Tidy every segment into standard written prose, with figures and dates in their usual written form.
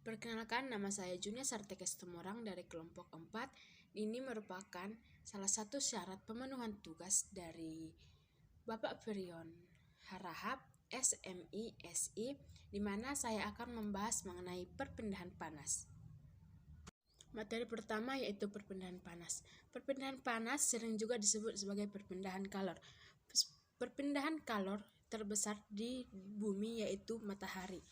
Perkenalkan, nama saya Junia Sartekes Tumorang dari kelompok 4. Ini merupakan salah satu syarat pemenuhan tugas dari Bapak Ferion Harahap, SMI, SI, di mana saya akan membahas mengenai perpindahan panas. Materi pertama yaitu perpindahan panas. Perpindahan panas sering juga disebut sebagai perpindahan kalor. Perpindahan kalor terbesar di bumi yaitu matahari.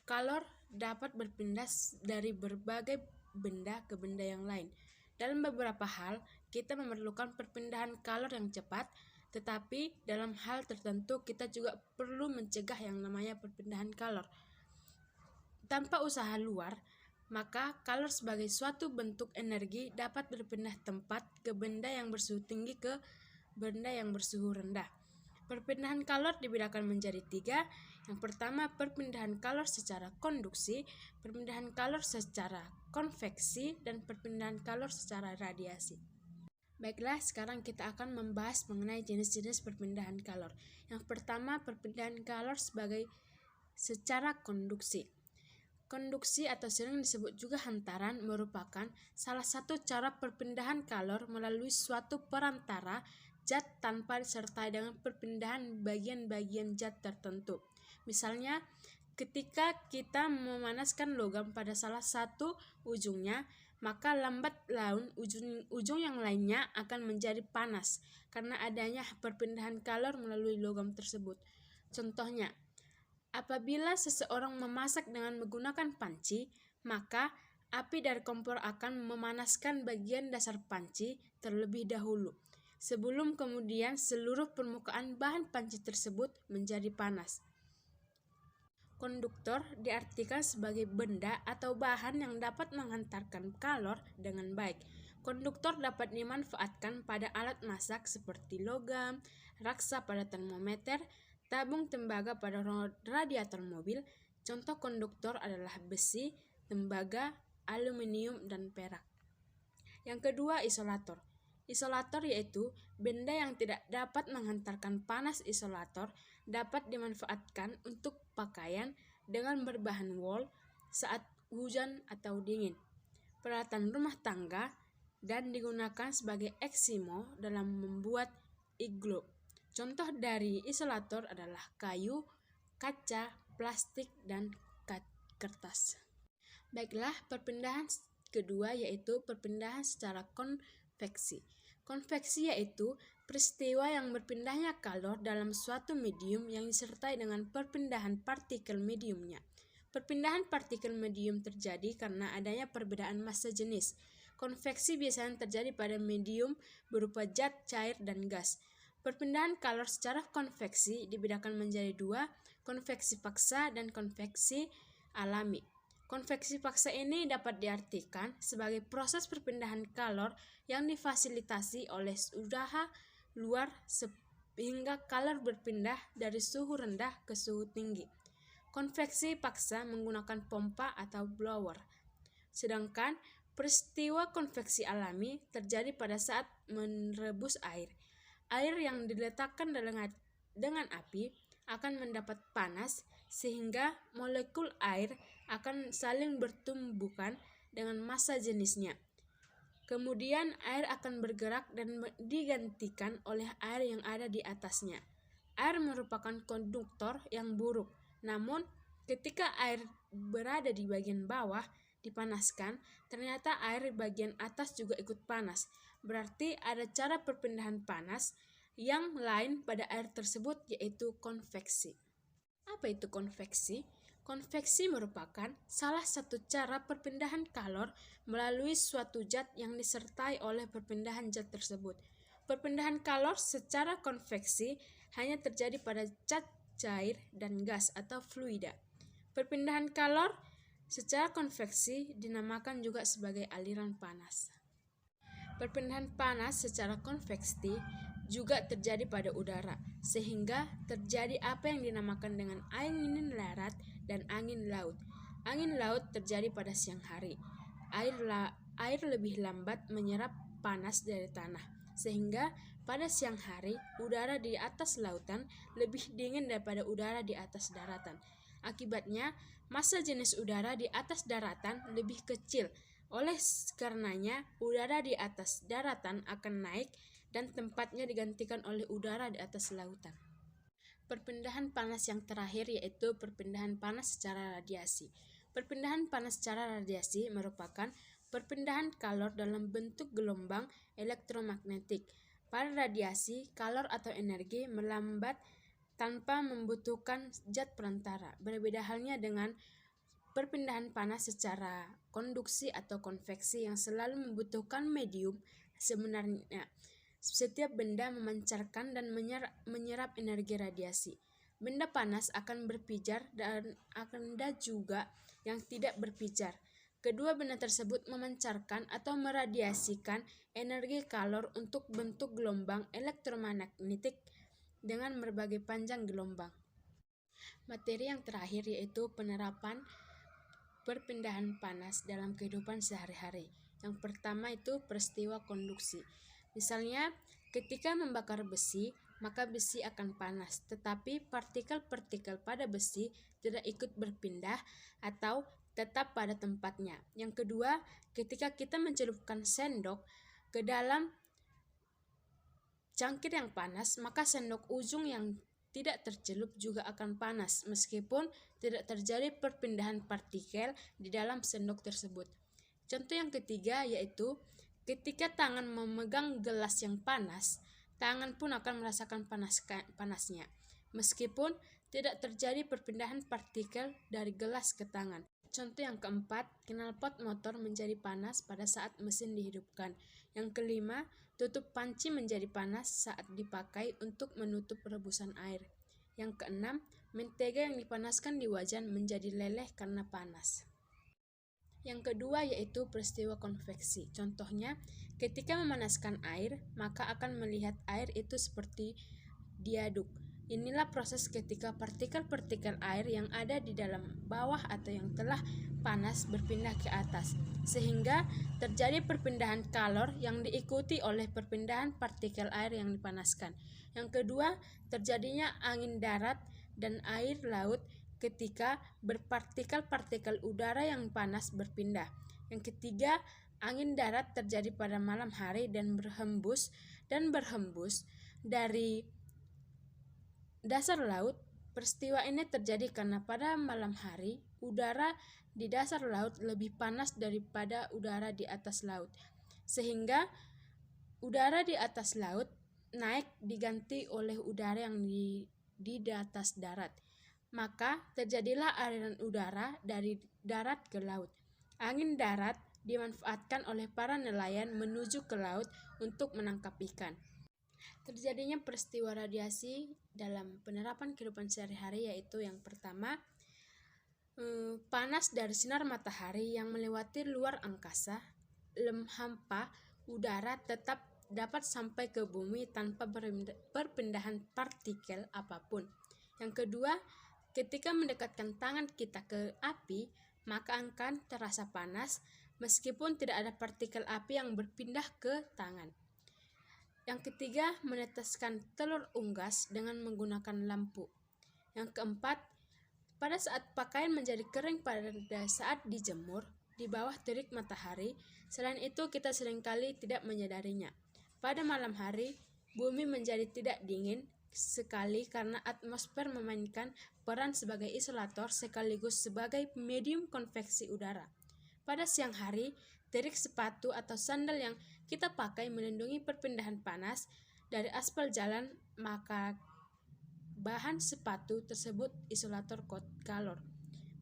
Kalor dapat berpindah dari berbagai benda ke benda yang lain. Dalam beberapa hal, kita memerlukan perpindahan kalor yang cepat, tetapi dalam hal tertentu kita juga perlu mencegah yang namanya perpindahan kalor. Tanpa usaha luar, maka kalor sebagai suatu bentuk energi dapat berpindah tempat ke benda yang bersuhu tinggi ke benda yang bersuhu rendah. Perpindahan kalor dibedakan menjadi 3. Yang pertama, perpindahan kalor secara konduksi, perpindahan kalor secara konveksi, dan perpindahan kalor secara radiasi. Baiklah, sekarang kita akan membahas mengenai jenis-jenis perpindahan kalor. Yang pertama, perpindahan kalor secara konduksi. Konduksi atau sering disebut juga hantaran merupakan salah satu cara perpindahan kalor melalui suatu perantara zat tanpa disertai dengan perpindahan bagian-bagian zat tertentu. Misalnya, ketika kita memanaskan logam pada salah satu ujungnya, maka lambat laun ujung yang lainnya akan menjadi panas karena adanya perpindahan kalor melalui logam tersebut. Contohnya, apabila seseorang memasak dengan menggunakan panci, maka api dari kompor akan memanaskan bagian dasar panci terlebih dahulu, sebelum kemudian seluruh permukaan bahan panci tersebut menjadi panas. Konduktor diartikan sebagai benda atau bahan yang dapat menghantarkan kalor dengan baik. Konduktor dapat dimanfaatkan pada alat masak seperti logam, raksa pada termometer, tabung tembaga pada radiator mobil. Contoh konduktor adalah besi, tembaga, aluminium, dan perak. Yang kedua, isolator. Isolator yaitu benda yang tidak dapat menghantarkan panas. Isolator dapat dimanfaatkan untuk pakaian dengan berbahan wol saat hujan atau dingin, peralatan rumah tangga, dan digunakan sebagai eksimo dalam membuat iglo. Contoh dari isolator adalah kayu, kaca, plastik, dan kertas. Baiklah, perpindahan kedua yaitu perpindahan secara konveksi. Konveksi yaitu peristiwa yang berpindahnya kalor dalam suatu medium yang disertai dengan perpindahan partikel mediumnya. Perpindahan partikel medium terjadi karena adanya perbedaan massa jenis. Konveksi biasanya terjadi pada medium berupa zat, cair, dan gas. Perpindahan kalor secara konveksi dibedakan menjadi 2, konveksi paksa dan konveksi alami. Konveksi paksa ini dapat diartikan sebagai proses perpindahan kalor yang difasilitasi oleh udara luar sehingga kalor berpindah dari suhu rendah ke suhu tinggi. Konveksi paksa menggunakan pompa atau blower. Sedangkan peristiwa konveksi alami terjadi pada saat merebus air. Air yang diletakkan dengan api akan mendapat panas sehingga molekul air akan saling bertumbukan dengan massa jenisnya. Kemudian air akan bergerak dan digantikan oleh air yang ada di atasnya. Air merupakan konduktor yang buruk. Namun ketika air berada di bagian bawah dipanaskan, ternyata air bagian atas juga ikut panas. Berarti ada cara perpindahan panas yang lain pada air tersebut yaitu konveksi. Apa itu konveksi? Konveksi merupakan salah satu cara perpindahan kalor melalui suatu zat yang disertai oleh perpindahan zat tersebut. Perpindahan kalor secara konveksi hanya terjadi pada zat cair dan gas atau fluida. Perpindahan kalor secara konveksi dinamakan juga sebagai aliran panas. Perpindahan panas secara konveksi juga terjadi pada udara, sehingga terjadi apa yang dinamakan dengan angin darat dan angin laut. Angin laut terjadi pada siang hari. Air lebih lambat menyerap panas dari tanah, sehingga pada siang hari udara di atas lautan lebih dingin daripada udara di atas daratan. Akibatnya, massa jenis udara di atas daratan lebih kecil. Oleh karenanya, udara di atas daratan akan naik dan tempatnya digantikan oleh udara di atas lautan. Perpindahan panas yang terakhir yaitu perpindahan panas secara radiasi. Perpindahan panas secara radiasi merupakan perpindahan kalor dalam bentuk gelombang elektromagnetik. Pada radiasi, kalor atau energi melambat tanpa membutuhkan zat perantara. Berbeda halnya dengan perpindahan panas secara konduksi atau konveksi yang selalu membutuhkan medium. Sebenarnya, setiap benda memancarkan dan menyerap energi radiasi. Benda panas akan berpijar dan ada juga yang tidak berpijar. Kedua benda tersebut memancarkan atau meradiasikan energi kalor untuk bentuk gelombang elektromagnetik dengan berbagai panjang gelombang. Materi yang terakhir yaitu penerapan perpindahan panas dalam kehidupan sehari-hari. Yang pertama itu peristiwa konduksi. Misalnya, ketika membakar besi, maka besi akan panas, tetapi partikel-partikel pada besi tidak ikut berpindah atau tetap pada tempatnya. Yang kedua, ketika kita mencelupkan sendok ke dalam cangkir yang panas, maka sendok ujung yang tidak tercelup juga akan panas, meskipun tidak terjadi perpindahan partikel di dalam sendok tersebut. Contoh yang ketiga yaitu ketika tangan memegang gelas yang panas, tangan pun akan merasakan panasnya, meskipun tidak terjadi perpindahan partikel dari gelas ke tangan. Contoh yang keempat, knalpot motor menjadi panas pada saat mesin dihidupkan. Yang kelima, tutup panci menjadi panas saat dipakai untuk menutup rebusan air. Yang keenam, mentega yang dipanaskan di wajan menjadi leleh karena panas. Yang kedua yaitu peristiwa konveksi. Contohnya, ketika memanaskan air, maka akan melihat air itu seperti diaduk. Inilah proses ketika partikel-partikel air yang ada di dalam bawah atau yang telah panas berpindah ke atas, sehingga terjadi perpindahan kalor yang diikuti oleh perpindahan partikel air yang dipanaskan. Yang kedua, terjadinya angin darat dan air laut ketika berpartikel-partikel udara yang panas berpindah. Yang ketiga, angin darat terjadi pada malam hari dan berhembus dari dasar laut. Peristiwa ini terjadi karena pada malam hari, udara di dasar laut lebih panas daripada udara di atas laut, sehingga udara di atas laut naik diganti oleh udara yang di atas darat. Maka terjadilah aliran udara dari darat ke laut. Angin darat dimanfaatkan oleh para nelayan menuju ke laut untuk menangkap ikan. Terjadinya peristiwa radiasi dalam penerapan kehidupan sehari-hari yaitu yang pertama, panas dari sinar matahari yang melewati luar angkasa, hampa udara tetap dapat sampai ke bumi tanpa perpindahan partikel apapun. Yang kedua, ketika mendekatkan tangan kita ke api, maka akan terasa panas meskipun tidak ada partikel api yang berpindah ke tangan. Yang ketiga, meneteskan telur unggas dengan menggunakan lampu. Yang keempat, pada saat pakaian menjadi kering pada saat dijemur di bawah terik matahari. Selain itu, kita seringkali tidak menyadarinya. Pada malam hari, bumi menjadi tidak dingin sekali karena atmosfer memainkan peran sebagai isolator sekaligus sebagai medium konveksi udara. Pada siang hari, terik sepatu atau sandal yang kita pakai melindungi perpindahan panas dari aspal jalan, maka bahan sepatu tersebut isolator kalor.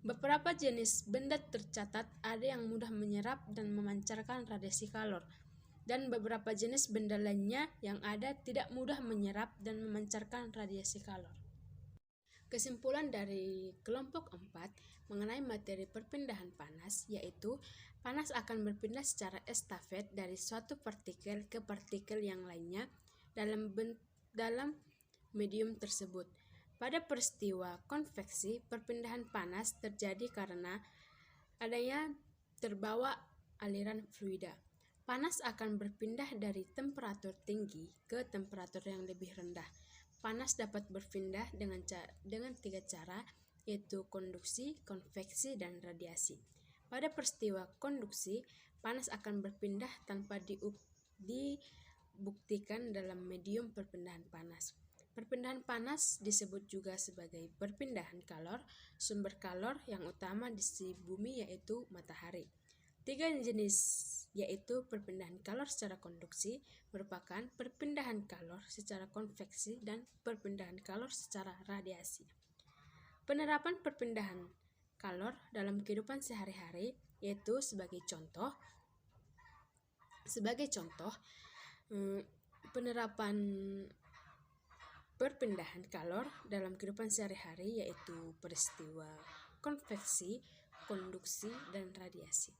Beberapa jenis benda tercatat ada yang mudah menyerap dan memancarkan radiasi kalor, dan beberapa jenis benda lainnya yang ada tidak mudah menyerap dan memancarkan radiasi kalor. Kesimpulan dari kelompok 4 mengenai materi perpindahan panas yaitu panas akan berpindah secara estafet dari suatu partikel ke partikel yang lainnya dalam medium tersebut. Pada peristiwa konveksi, perpindahan panas terjadi karena adanya terbawa aliran fluida. Panas akan berpindah dari temperatur tinggi ke temperatur yang lebih rendah. Panas dapat berpindah dengan 3 cara, yaitu konduksi, konveksi, dan radiasi. Pada peristiwa konduksi, panas akan berpindah tanpa dibuktikan dalam medium perpindahan panas. Perpindahan panas disebut juga sebagai perpindahan kalor. Sumber kalor yang utama di bumi yaitu matahari. 3 jenis yaitu perpindahan kalor secara konduksi, merupakan perpindahan kalor secara konveksi, dan perpindahan kalor secara radiasi. Penerapan perpindahan kalor dalam kehidupan sehari-hari yaitu sebagai contoh, penerapan perpindahan kalor dalam kehidupan sehari-hari yaitu peristiwa konveksi, konduksi, dan radiasi.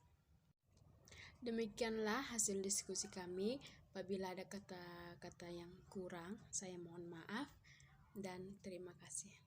Demikianlah hasil diskusi kami. Apabila ada kata-kata yang kurang, saya mohon maaf dan terima kasih.